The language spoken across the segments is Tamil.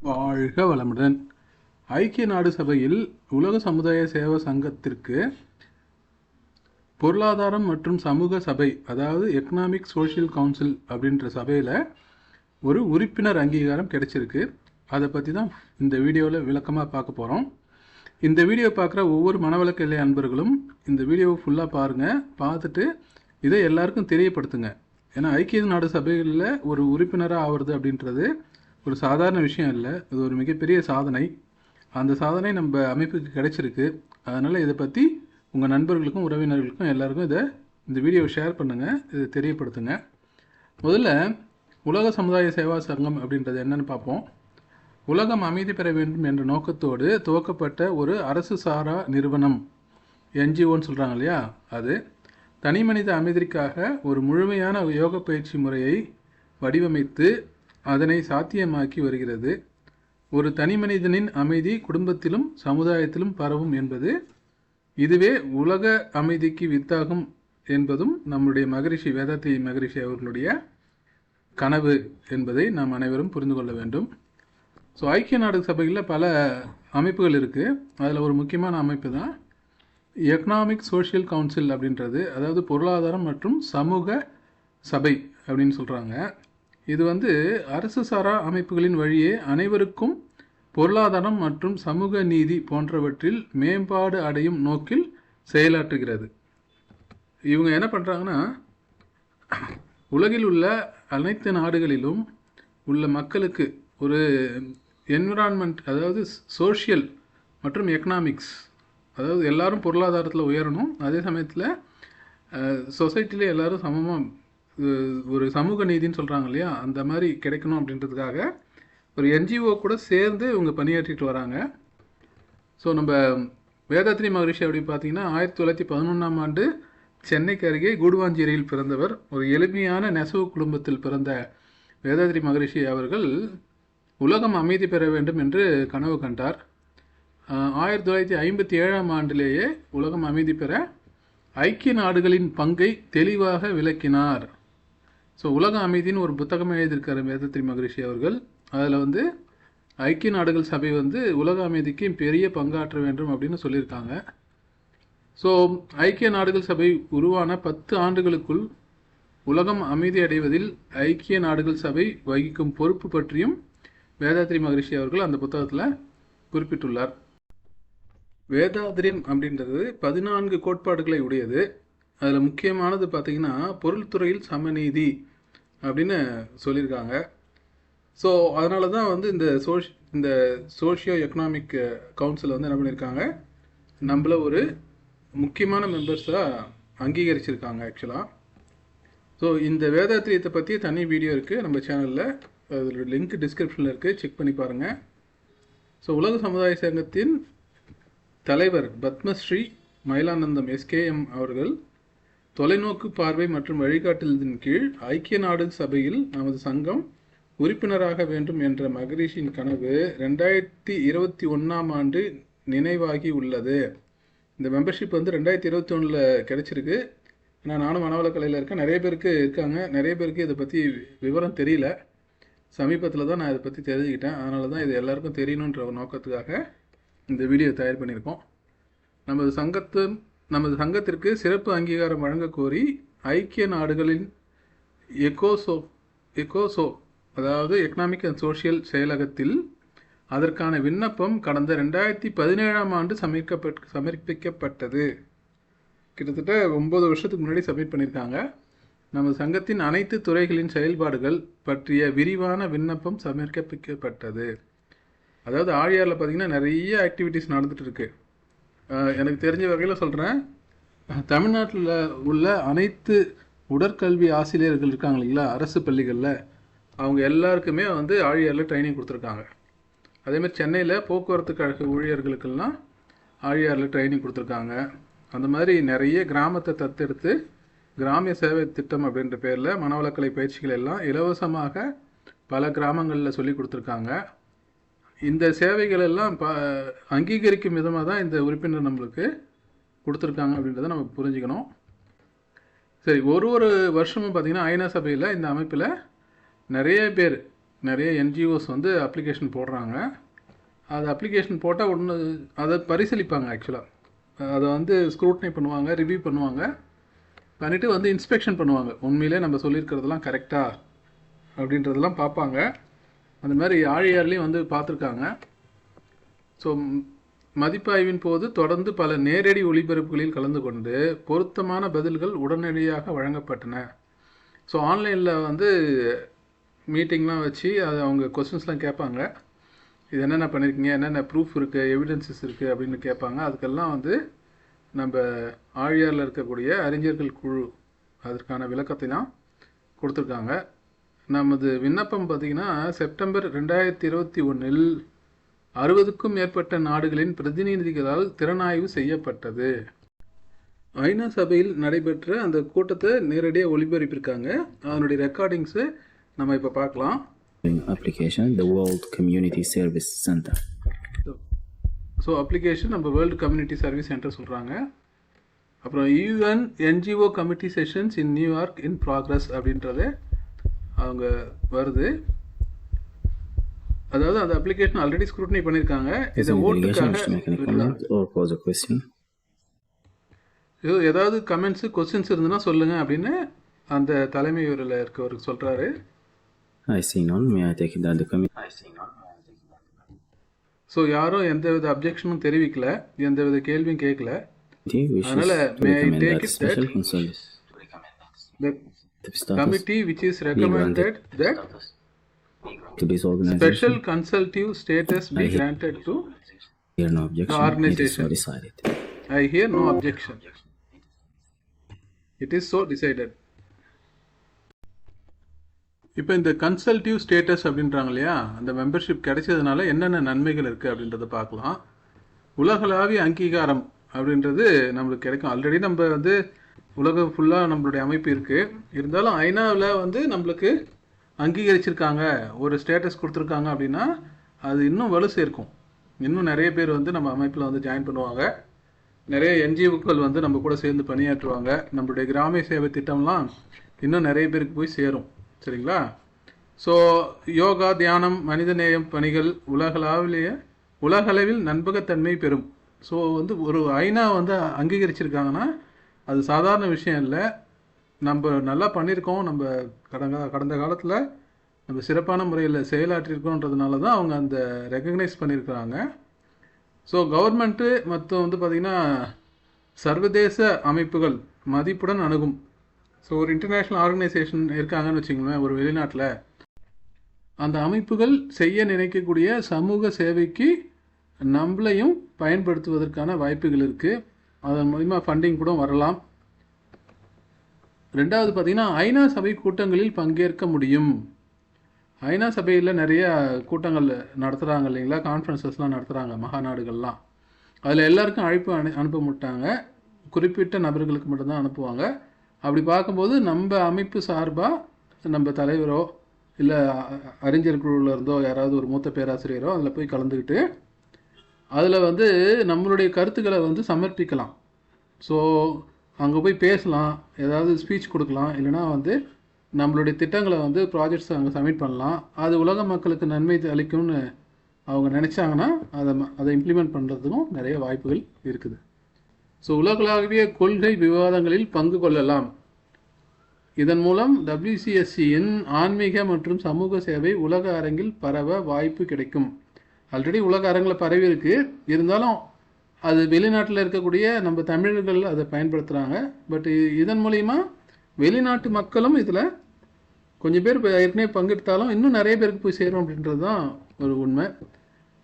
வாழ்க வளமுடன். ஐக்கிய நாடு சபையில் உலக சமுதாய சேவா சங்கத்திற்கு பொருளாதாரம் மற்றும் சமூக சபை, அதாவது எக்கனாமிக் சோஷியல் கவுன்சில் அப்படின்ற சபையில் ஒரு உறுப்பினர் அங்கீகாரம் கிடைச்சிருக்கு. அதை பற்றி தான் இந்த வீடியோவில் விளக்கமாக பார்க்க போகிறோம். இந்த வீடியோ பார்க்குற ஒவ்வொரு மனவளக்க எல்லை அன்பர்களும் இந்த வீடியோவை ஃபுல்லாக பாருங்கள். பார்த்துட்டு இதை எல்லாருக்கும் தெரியப்படுத்துங்க. ஏன்னா ஐக்கிய நாடு சபைகளில் ஒரு உறுப்பினராக ஆகிறது அப்படின்றது ஒரு சாதாரண விஷயம் இல்லை. இது ஒரு மிகப்பெரிய சாதனை. அந்த சாதனை நம்ம அமைப்புக்கு கிடைச்சிருக்கு. அதனால் இதை பற்றி உங்கள் நண்பர்களுக்கும் உறவினர்களுக்கும் எல்லாருக்கும் இந்த வீடியோவை ஷேர் பண்ணுங்கள், இதை தெரியப்படுத்துங்க. முதல்ல உலக சமுதாய சேவா சங்கம் அப்படின்றது என்னன்னு பார்ப்போம். உலகம் அமைதி பெற வேண்டும் என்ற நோக்கத்தோடு துவக்கப்பட்ட ஒரு அரசு சாரா நிறுவனம், என்ஜிஓன்னு சொல்கிறாங்க இல்லையா, அது தனி மனித அமைதிக்காக ஒரு முழுமையான யோக பயிற்சி முறையை வடிவமைத்து அதனை சாத்தியமாக்கி வருகிறது. ஒரு தனி மனிதனின் அமைதி குடும்பத்திலும் சமுதாயத்திலும் பரவும் என்பது, இதுவே உலக அமைதிக்கு வித்தாகும் என்பதும் நம்முடைய மகரிஷி வேதாத்ரி மகரிஷி அவர்களுடைய கனவு என்பதை நாம் அனைவரும் புரிந்து கொள்ள வேண்டும். ஸோ ஐக்கிய நாடு சபையில் பல அமைப்புகள் இருக்குது. அதில் ஒரு முக்கியமான அமைப்பு தான் எக்கனாமிக் சோஷியல் கவுன்சில் அப்படின்றது. அதாவது பொருளாதாரம் மற்றும் சமூக சபை அப்படின்னு சொல்கிறாங்க. இது அரசு சாரா அமைப்புகளின் வழியே அனைவருக்கும் பொருளாதாரம் மற்றும் சமூக நீதி போன்றவற்றில் மேம்பாடு அடையும் நோக்கில் செயலாற்றுகிறது. இவங்க என்ன பண்ணுறாங்கன்னா, உலகில் உள்ள அனைத்து நாடுகளிலும் உள்ள மக்களுக்கு ஒரு என்விரான்மெண்ட், அதாவது சோஷியல் மற்றும் எக்கனாமிக்ஸ், அதாவது எல்லாரும் பொருளாதாரத்தில் உயரணும், அதே சமயத்தில் சொசைட்டியில் எல்லோரும் சமமாக ஒரு சமூக நீதின்னு சொல்கிறாங்க இல்லையா, அந்த மாதிரி கிடைக்கணும் அப்படின்றதுக்காக ஒரு என்ஜிஓ கூட சேர்ந்து இவங்க பணியாற்றிட்டு வராங்க. ஸோ நம்ம வேதாத்ரி மகரிஷி அப்படி பார்த்தீங்கன்னா 1911ஆம் ஆண்டு சென்னைக்கு அருகே கூடுவாஞ்சேரியில் பிறந்தவர். ஒரு எளிமையான நெசவு குடும்பத்தில் பிறந்த வேதாத்ரி மகரிஷி அவர்கள் உலகம் அமைதி பெற வேண்டும் என்று கனவு கண்டார். 1957ஆம் ஆண்டிலேயே உலகம் அமைதி பெற ஐக்கிய நாடுகளின் பங்கை தெளிவாக விளக்கினார். ஸோ உலக அமைதின்னு ஒரு புத்தகம் எழுதியிருக்காரு வேதாத்ரி மகரிஷி அவர்கள். அதில் ஐக்கிய நாடுகள் சபை உலக அமைதிக்கு பெரிய பங்காற்ற வேண்டும் அப்படின்னு சொல்லியிருக்காங்க. ஸோ ஐக்கிய நாடுகள் சபை உருவான 10 ஆண்டுகளுக்குள் உலகம் அமைதி அடைவதில் ஐக்கிய நாடுகள் சபை வகிக்கும் பொறுப்பு பற்றியும் வேதாத்ரி மகரிஷி அவர்கள் அந்த புத்தகத்தில் குறிப்பிட்டுள்ளார். வேதாத்ரியம் அப்படின்றது 14 கோட்பாடுகளை உடையது. அதில் முக்கியமானது பார்த்திங்கன்னா பொருள்துறையில் சமநீதி அப்படின்னு சொல்லியிருக்காங்க. ஸோ அதனால தான் இந்த சோஷியோ எக்கனாமிக் கவுன்சில் என்ன பண்ணியிருக்காங்க, நம்மள ஒரு முக்கியமான மெம்பர்ஸாக அங்கீகரிச்சிருக்காங்க ஆக்சுவலாக. ஸோ இந்த வேதாத்ரியத்தை பற்றி தனி வீடியோ இருக்குது நம்ம சேனலில், அதோட லிங்க் டிஸ்கிரிப்ஷனில் இருக்குது, செக் பண்ணி பாருங்கள். ஸோ உலக சமுதாய சங்கத்தின் தலைவர் பத்மஸ்ரீ மயிலானந்தம் எஸ்கேஎம் அவர்கள் தொலைநோக்கு பார்வை மற்றும் வழிகாட்டுதலின் கீழ் ஐக்கிய நாடு சபையில் நமது சங்கம் உறுப்பினராக வேண்டும் என்ற மகரிஷியின் கனவு 2021ஆம் ஆண்டு நினைவாகி உள்ளது. இந்த மெம்பர்ஷிப் 2021 கிடைச்சிருக்கு. நானும் மனவளக்கலையில் இருக்கேன், நிறைய பேருக்கு இருக்காங்க, நிறைய பேருக்கு இதை பற்றி விவரம் தெரியல. சமீபத்தில் தான் நான் இதை பற்றி தெரிஞ்சுக்கிட்டேன். அதனால தான் இது எல்லாருக்கும் தெரியணுன்ற ஒரு நோக்கத்துக்காக இந்த வீடியோ தயார் பண்ணியிருக்கோம். நமது சங்கத்திற்கு சிறப்பு அங்கீகாரம் வழங்க கோரி ஐக்கிய நாடுகளின் எக்கோசோ அதாவது எக்கனாமிக் அண்ட் சோஷியல் செயலகத்தில் அதற்கான விண்ணப்பம் கடந்த 2017ஆம் ஆண்டு சமர்ப்பிக்கப்பட்டது. கிட்டத்தட்ட 9 வருஷத்துக்கு முன்னாடி சப்மிட் பண்ணியிருக்காங்க. நமது சங்கத்தின் அனைத்து துறைகளின் செயல்பாடுகள் பற்றிய விரிவான விண்ணப்பம் சமர்ப்பிக்கப்பட்டது. அதாவது ஆழியாரில் பார்த்திங்கன்னா நிறைய ஆக்டிவிட்டீஸ் நடந்துகிட்டு இருக்கு. எனக்கு தெரிஞ்ச வகையில் சொல்கிறேன், தமிழ்நாட்டில் உள்ள அனைத்து உடற்கல்வி ஆசிரியர்கள் இருக்காங்க இல்லைங்களா, அரசு பள்ளிகளில், அவங்க எல்லாருக்குமே ஆழியாரில் ட்ரைனிங் கொடுத்துருக்காங்க. அதேமாதிரி சென்னையில் போக்குவரத்து கழக ஊழியர்களுக்கெல்லாம் ஆழியாரில் ட்ரைனிங் கொடுத்துருக்காங்க. அந்த மாதிரி நிறைய கிராமத்தை தத்தெடுத்து கிராமிய சேவை திட்டம் அப்படின்ற பேரில் மனவளக்கலை பயிற்சிகள் எல்லாம் இலவசமாக பல கிராமங்களில் சொல்லி கொடுத்துருக்காங்க. இந்த சேவைகள் எல்லாம் அங்கீகரிக்கும் விதமாக தான் இந்த உறுப்பினர் நம்மளுக்கு கொடுத்துருக்காங்க அப்படின்றத நம்ம புரிஞ்சுக்கணும். சரி, ஒரு வருஷமும் பார்த்திங்கன்னா ஐநா சபையில் இந்த அமைப்பில் நிறைய பேர் நிறைய என்ஜிஓஸ் வந்து அப்ளிகேஷன் போடுறாங்க. அது அப்ளிகேஷன் போட்டால் ஒன்று அதை பரிசீலிப்பாங்க. ஆக்சுவலாக அதை வந்து ஸ்க்ரூட்னி பண்ணுவாங்க, ரிவ்யூ பண்ணுவாங்க, பண்ணிவிட்டு வந்து இன்ஸ்பெக்ஷன் பண்ணுவாங்க. உண்மையிலே நம்ம சொல்லியிருக்கிறதெல்லாம் கரெக்டாக அப்படின்றதெல்லாம் பார்ப்பாங்க. அந்த மாதிரி ஆழியார்லேயும் வந்து பார்த்துருக்காங்க. ஸோ மதிப்பாய்வின் போது தொடர்ந்து பல நேரடி ஒளிபரப்புகளில் கலந்து கொண்டு பொருத்தமான பதில்கள் உடனடியாக வழங்கப்பட்டன. ஸோ ஆன்லைனில் வந்து மீட்டிங்லாம் வச்சு அது அவங்க கொஸ்டின்ஸ்லாம் கேட்பாங்க. இது என்னென்ன பண்ணியிருக்கீங்க, என்னென்ன ப்ரூஃப் இருக்குது, எவிடன்சஸ் இருக்குது அப்படின்னு கேட்பாங்க. அதுக்கெல்லாம் வந்து நம்ம ஆழியாரில் இருக்கக்கூடிய அறிஞர்கள் குழு அதற்கான விளக்கத்தை தான் கொடுத்துருக்காங்க. நமது விண்ணப்பம் பார்த்திங்கன்னா செப்டம்பர் 2021 60க்கும் மேற்பட்ட நாடுகளின் பிரதிநிதிகளால் திறனாய்வு செய்யப்பட்டது. ஐநா சபையில் நடைபெற்ற அந்த கூட்டத்தை நேரடியாக ஒளிபரப்பியிருக்காங்க. அதனுடைய ரெக்கார்டிங்ஸு நம்ம இப்போ பார்க்கலாம். Application the World Community Service Center. So application நம்ம வேர்ல்டு கம்யூனிட்டி சர்வீஸ் சென்டர் சொல்கிறாங்க. அப்புறம் UN NGO committee sessions in New York in progress அப்படின்றது அவங்க வருது. அதாவது அந்த அப்ளிகேஷன் ஆல்ரெடி ஸ்க்ரூட்னி பண்ணியிருக்காங்க. இதை ஓட்டுக்காக ஏதாவது கமெண்ட்ஸு கொஸ்டின்ஸ் இருந்ததுன்னா சொல்லுங்கள் அப்படின்னு அந்த தலைமை ஊரில் இருக்கவருக்கு சொல்கிறாரு. ஸோ யாரும் எந்தவித அப்ஜெக்ஷனும் தெரிவிக்கல, எந்தவித கேள்வியும் கேட்கல. அதனால் may I take it that the committee which is recommended that special consultative status be granted to the organization. I hear no objection. It is so decided. இப்போ இந்த கன்சல்டிவ் ஸ்டேட்டஸ் அப்படின்றாங்க இல்லையா, அந்த மெம்பர்ஷிப் கிடைச்சதுனால என்னென்ன நன்மைகள் இருக்குது அப்படின்றத பார்க்கலாம். உலகளாவிய அங்கீகாரம் அப்படின்றது நம்மளுக்கு கிடைக்கும். ஆல்ரெடி நம்ம வந்து உலகம் ஃபுல்லாக நம்மளுடைய அமைப்பு இருக்குது. இருந்தாலும் ஐநாவில் வந்து நம்மளுக்கு அங்கீகரிச்சிருக்காங்க, ஒரு ஸ்டேட்டஸ் கொடுத்துருக்காங்க அப்படின்னா அது இன்னும் வலு சேர்க்கும். இன்னும் நிறைய பேர் வந்து நம்ம அமைப்பில் வந்து ஜாயின் பண்ணுவாங்க. நிறைய என்ஜிஓக்கள் வந்து நம்ம கூட சேர்ந்து பணியாற்றுவாங்க. நம்மளுடைய கிராமிய சேவை திட்டம்லாம் இன்னும் நிறைய பேருக்கு போய் சேரும். சரிங்களா? ஸோ யோகா, தியானம், மனிதநேயம் பணிகள் உலகளவில் நம்பகத்தன்மை பெறும். ஸோ வந்து ஒரு ஐநா வந்து அங்கீகரிச்சிருக்காங்கன்னா அது சாதாரண விஷயம் இல்லை. நம்ம நல்லா பண்ணியிருக்கோம், நம்ம கடந்த காலத்தில் நம்ம சிறப்பான முறையில் செயலாற்றிருக்கோன்றதுனால தான் அவங்க அந்த ரெக்கக்னைஸ் பண்ணியிருக்கிறாங்க. ஸோ கவர்மெண்ட்டு மற்றும் வந்து பார்த்திங்கன்னா சர்வதேச அமைப்புகள் மதிப்புடன் அணுகும். ஸோ ஒரு இன்டர்நேஷ்னல் ஆர்கனைசேஷன் இருக்காங்கன்னு வச்சுங்களேன் ஒரு வெளிநாட்டில், அந்த அமைப்புகள் செய்ய நினைக்கக்கூடிய சமூக சேவைக்கு நம்மளையும் பயன்படுத்துவதற்கான வாய்ப்புகள் இருக்குது. அதன் மூலிமா ஃபண்டிங் கூட வரலாம். ரெண்டாவது பார்த்திங்கன்னா ஐநா சபை கூட்டங்களில் பங்கேற்க முடியும். ஐநா சபையில் நிறைய கூட்டங்கள் நடத்துகிறாங்க இல்லைங்களா, கான்ஃபரன்சஸ்லாம் நடத்துகிறாங்க, மகாநாடுகள்லாம். அதில் எல்லாருக்கும் அழைப்பு அனுப்ப மாட்டாங்க, குறிப்பிட்ட நபர்களுக்கு மட்டும்தான் அனுப்புவாங்க. அப்படி பார்க்கும்போது நம்ம அமைப்பு சார்பாக நம்ம தலைவரோ இல்லை அறிஞர் குழுவில் இருந்தோ யாராவது ஒரு மூத்த பேராசிரியரோ அதில் போய் கலந்துக்கிட்டு அதில் வந்து நம்மளுடைய கருத்துக்களை வந்து சமர்ப்பிக்கலாம். ஸோ அங்கே போய் பேசலாம், ஏதாவது ஸ்பீச் கொடுக்கலாம், இல்லைனா வந்து நம்மளுடைய திட்டங்களை வந்து ப்ராஜெக்ட்ஸ் அங்கே சப்மிட் பண்ணலாம். அது உலக மக்களுக்கு நன்மை அளிக்கும்னு அவங்க நினச்சாங்கன்னா அதை இம்ப்ளிமெண்ட் பண்ணுறதுக்கும் நிறைய வாய்ப்புகள் இருக்குது. ஸோ உலகளாவிய கொள்கை விவாதங்களில் பங்கு கொள்ளலாம். இதன் மூலம் WCSCயின் ஆன்மீக மற்றும் சமூக சேவை உலக அரங்கில் பரவ வாய்ப்பு கிடைக்கும். ஆல்ரெடி உலக அரங்கில் பரவி இருக்கு, இருந்தாலும் அது வெளிநாட்டில் இருக்கக்கூடிய நம்ம தமிழர்கள் அதை பயன்படுத்துகிறாங்க. பட் இதன் மூலிமா வெளிநாட்டு மக்களும் இதில் கொஞ்சம் பேர் ஏற்கனவே பங்கெடுத்தாலும் இன்னும் நிறைய பேருக்கு போய் சேரும் அப்படின்றது தான் ஒரு உண்மை.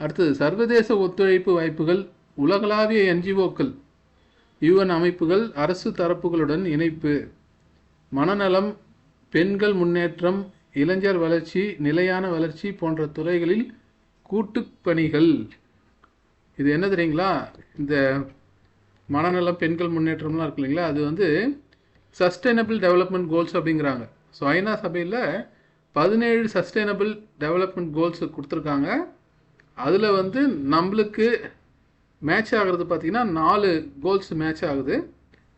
அடுத்தது சர்வதேச ஒத்துழைப்பு வாய்ப்புகள். உலகளாவிய NGOக்கள், UN அமைப்புகள், அரசு தரப்புகளுடன் இணைப்பு, மனநலம், பெண்கள் முன்னேற்றம், இளைஞர் வளர்ச்சி, நிலையான வளர்ச்சி போன்ற துறைகளில் கூட்டுப்பணிகள். இது என்ன தெரியுங்களா, இந்த மனநலம், பெண்கள் முன்னேற்றம்லாம் இருக்கு இல்லைங்களா, அது வந்து சஸ்டைனபிள் டெவலப்மெண்ட் கோல்ஸ் அப்படிங்கிறாங்க. ஸோ ஐநா சபையில் 17 சஸ்டைனபிள் டெவலப்மெண்ட் கோல்ஸ் கொடுத்துருக்காங்க. அதில் வந்து நம்மளுக்கு மேட்ச் ஆகிறது பார்த்திங்கன்னா 4 கோல்ஸ் மேட்ச் ஆகுது.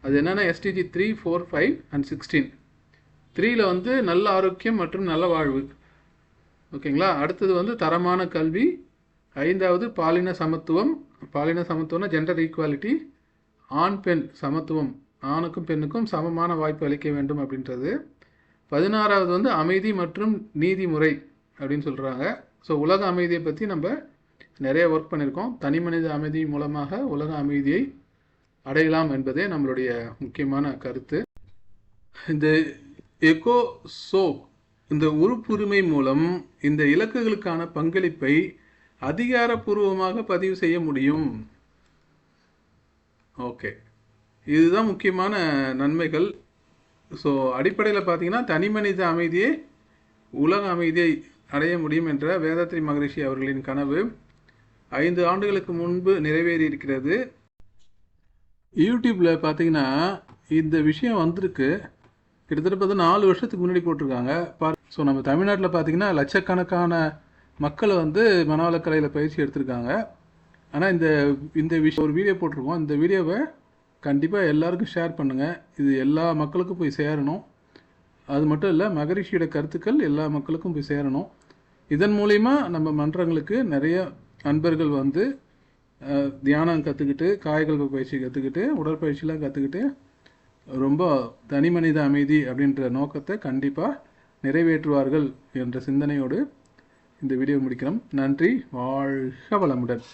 அது என்னென்னா SDG 3, 4, 5 and 16. 3ல் வந்து நல்ல ஆரோக்கியம் மற்றும் நல்ல வாழ்வு, ஓகேங்களா. அடுத்தது வந்து தரமான கல்வி. 5வது பாலின சமத்துவம். பாலின சமத்துவம்னா ஜெண்டர் ஈக்குவாலிட்டி. ஆண் பெண் சமத்துவம், ஆணுக்கும் பெண்ணுக்கும் சமமான வாய்ப்பு அளிக்க வேண்டும் அப்படின்றது. 16வது வந்து அமைதி மற்றும் நீதிமுறை அப்படின்னு சொல்கிறாங்க. ஸோ உலக அமைதியை பற்றி நம்ம நிறைய ஒர்க் பண்ணியிருக்கோம். தனி மனித அமைதி மூலமாக உலக அமைதியை அடையலாம் என்பதே நம்மளுடைய முக்கியமான கருத்து. இந்த எகோசோக் இந்த உறுப்புரிமை மூலம் இந்த இலக்குகளுக்கான பங்களிப்பை அதிகாரப்பூர்வமாக பதிவு செய்ய முடியும். ஓகே, இதுதான் முக்கியமான நன்மைகள். ஸோ அடிப்படையில் பார்த்தீங்கன்னா தனி மனித அமைதியை உலக அமைதியை அடைய முடியும் என்ற வேதாத்ரி மகரிஷி அவர்களின் கனவு 5 ஆண்டுகளுக்கு முன்பு நிறைவேறி இருக்கிறது. யூடியூப்பில் பார்த்தீங்கன்னா இந்த விஷயம் வந்திருக்கு. கிட்டத்தட்ட பார்த்தா 4 வருஷத்துக்கு முன்னாடி போட்டிருக்காங்க. ஸோ நம்ம தமிழ்நாட்டில் பார்த்தீங்கன்னா லட்சக்கணக்கான மக்களை வந்து மனவளக்கலையில் பயிற்சி எடுத்திருக்காங்க. ஆனால் இந்த விஷயம் ஒரு வீடியோ போட்டிருக்கோம். இந்த வீடியோவை கண்டிப்பாக எல்லாருக்கும் ஷேர் பண்ணுங்கள். இது எல்லா மக்களுக்கும் போய் சேரணும். அது மட்டும் இல்லை, மகரிஷியோட கருத்துக்கள் எல்லா மக்களுக்கும் போய் சேரணும். இதன் மூலிமா நம்ம மன்றங்களுக்கு நிறைய நண்பர்கள் வந்து தியானம் கற்றுக்கிட்டு, காயகல்ப பயிற்சி கற்றுக்கிட்டு, உடற்பயிற்சிலாம் கற்றுக்கிட்டு ரொம்ப தனி மனித அமைதி அப்படின்ற நோக்கத்தை கண்டிப்பாக நிறைவேற்றுவார்கள் என்ற சிந்தனையோடு இந்த வீடியோ முடிக்கிறோம். நன்றி. வாழ்க வளமுடன்.